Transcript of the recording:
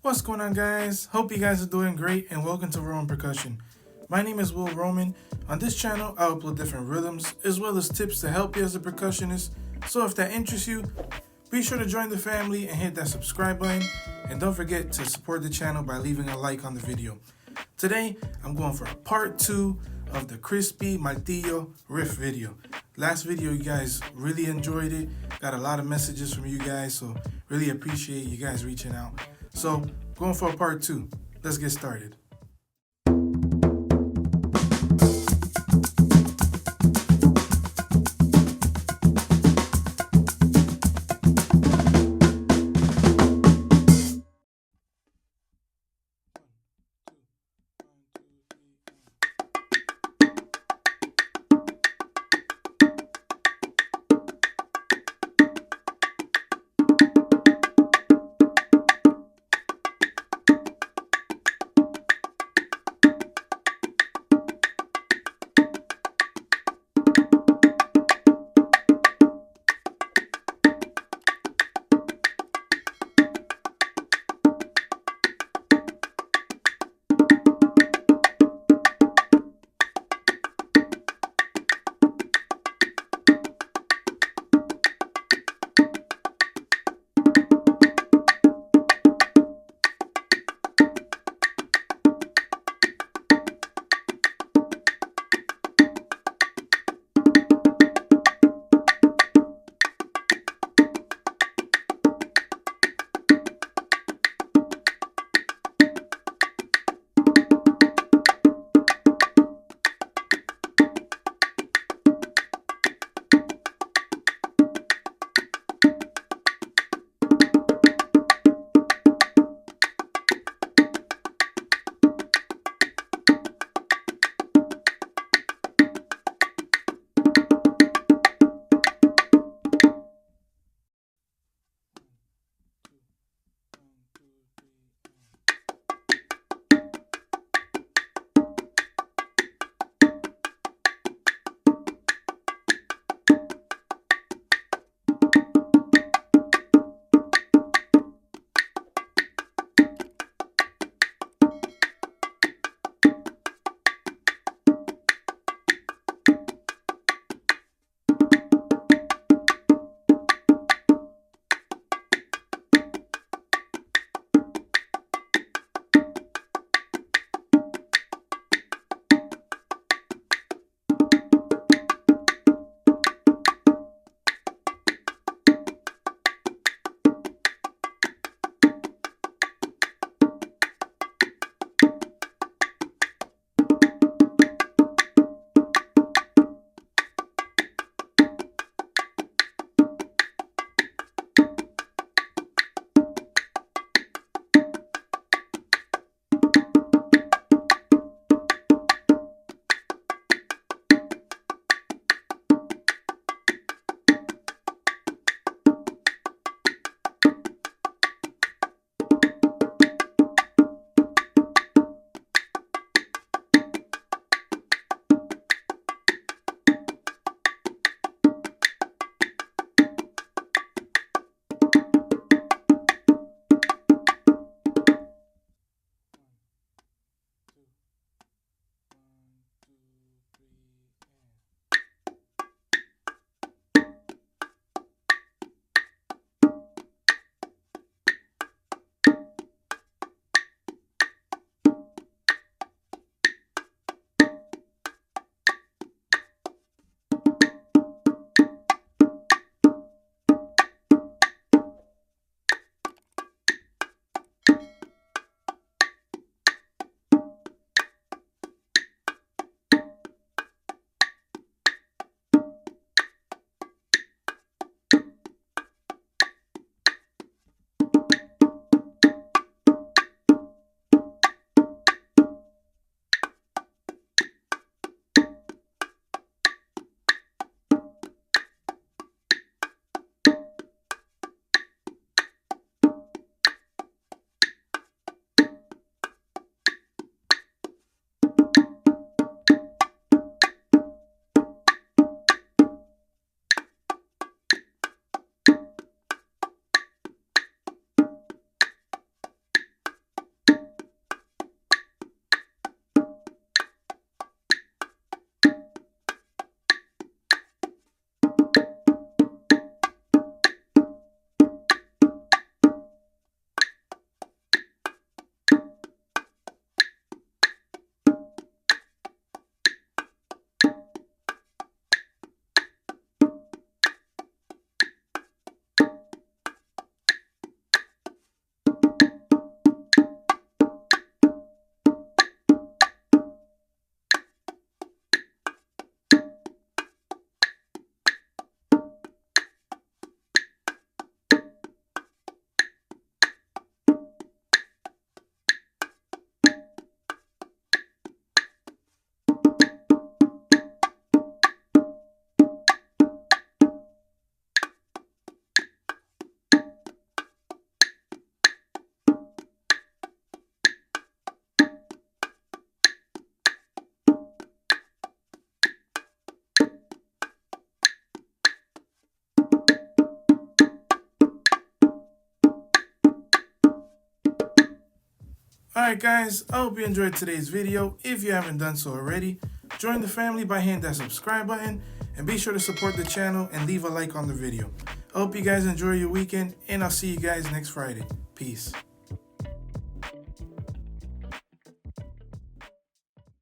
What's going on, guys? Hope you guys are doing great and welcome to Roman Percussion. My name is Will Roman. On this channel, I upload different rhythms as well as tips to help you as a percussionist. So if that interests you, be sure to join the family and hit that subscribe button. And don't forget to support the channel by leaving a like on the video. Today, I'm going for a part 2 of the Crispy Martillo Riff video. Last video, you guys really enjoyed it. Got a lot of messages from you guys, so really appreciate you guys reaching out. So, going for a part 2. Let's get started. Alright guys, I hope you enjoyed today's video. If you haven't done so already, join the family by hitting that subscribe button and be sure to support the channel and leave a like on the video. I hope you guys enjoy your weekend and I'll see you guys next Friday. Peace.